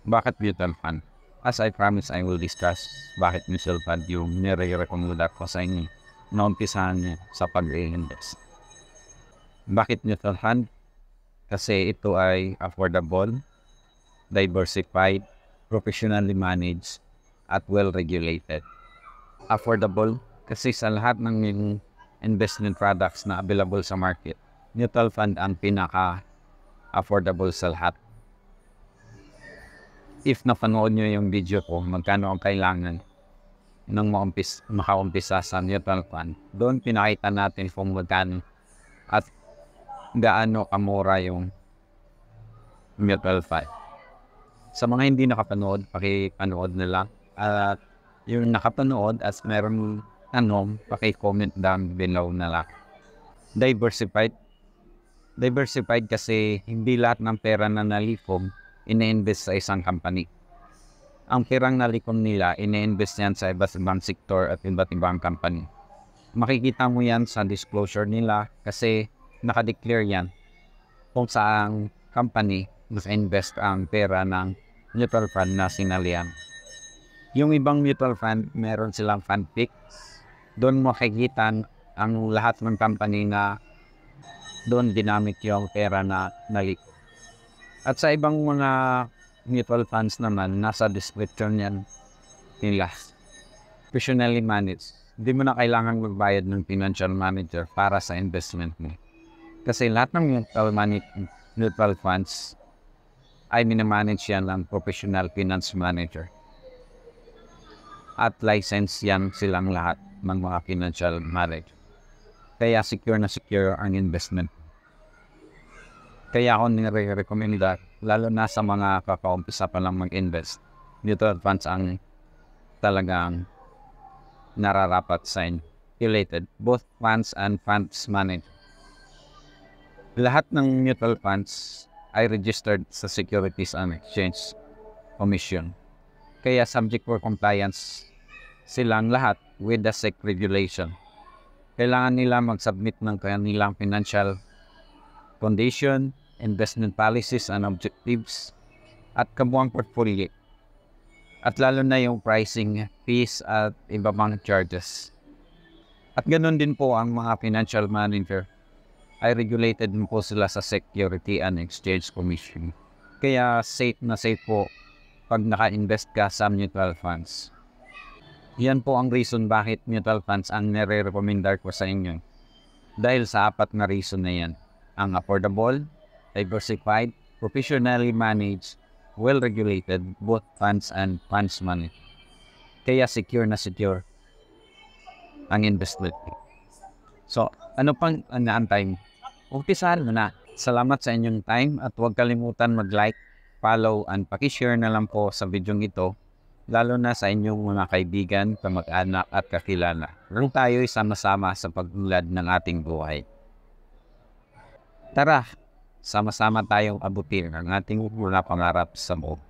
Bakit mutual fund? As I promise, I will discuss bakit mutual fund yung nire-recommenda ko sa inyo na umpisahan niyo sa pag-invest. Bakit mutual fund? Kasi ito ay affordable, diversified, professionally managed, at well-regulated. Affordable kasi sa lahat ng investment products na available sa market, mutual fund ang pinaka-affordable sa lahat. If napanood nyo yung video ko, magkano ang kailangan nang makaumpisa sa mutual fund, doon pinakita natin kung magkano at gaano kamura yung mutual fund. Sa mga hindi nakapanood, pakipanood na lang. At yung nakapanood at meron tanong, paki-comment down below na lang. Diversified. Diversified kasi hindi lahat ng pera na nalikom ine-invest sa isang company. Ang perang nalikom nila, ine-invest yan sa iba't ibang sektor at iba't ibang company. Makikita mo yan sa disclosure nila kasi nakadeclare yan kung saang company invest ang pera ng mutual fund na sinalihan. Yung ibang mutual fund, meron silang fund pick. Doon makikita ang lahat ng company na doon dinamit yung pera na nalikom. At sa ibang mga mutual funds naman, nasa description yan nila. Professionally managed. Hindi mo na kailangan magbayad ng financial manager para sa investment mo. Kasi lahat ng mutual funds ay minamanage yan ng professional finance manager. At license yan silang lahat ng mga financial manager. Kaya secure na secure ang investment. Kaya ako nire-recommenda, lalo na sa mga kakaumpisa pa lang mag-invest, mutual funds ang talagang nararapat sa regulated, both funds and funds managed. Lahat ng mutual funds ay registered sa Securities and Exchange Commission. Kaya subject for compliance silang lahat with the SEC regulation. Kailangan nila mag-submit ng kanilang financial condition, investment policies and objectives, at kabuang portfolio. At lalo na yung pricing, fees at iba pang charges. At ganoon din po ang mga financial manager ay regulated din po sila sa Security and Exchange Commission. Kaya safe na safe po pag naka-invest ka sa mutual funds. Yan po ang reason bakit mutual funds ang nire-recommendar ko sa inyo. Dahil sa apat na reason na yan. Ang affordable, diversified, professionally managed, well-regulated, both funds and funds managed. Kaya secure na secure ang investment. So, ano pang naantay? Umpisahan mo na. Salamat sa inyong time at huwag kalimutan mag-like, follow, and paki-share na lang po sa video ito, lalo na sa inyong mga kaibigan, kamag-anak at kakilala. Kung tayo'y sama-sama sa pag-unlad ng ating buhay. Tara, sama-sama tayong abutin ang ating mga pangarap sa buhay.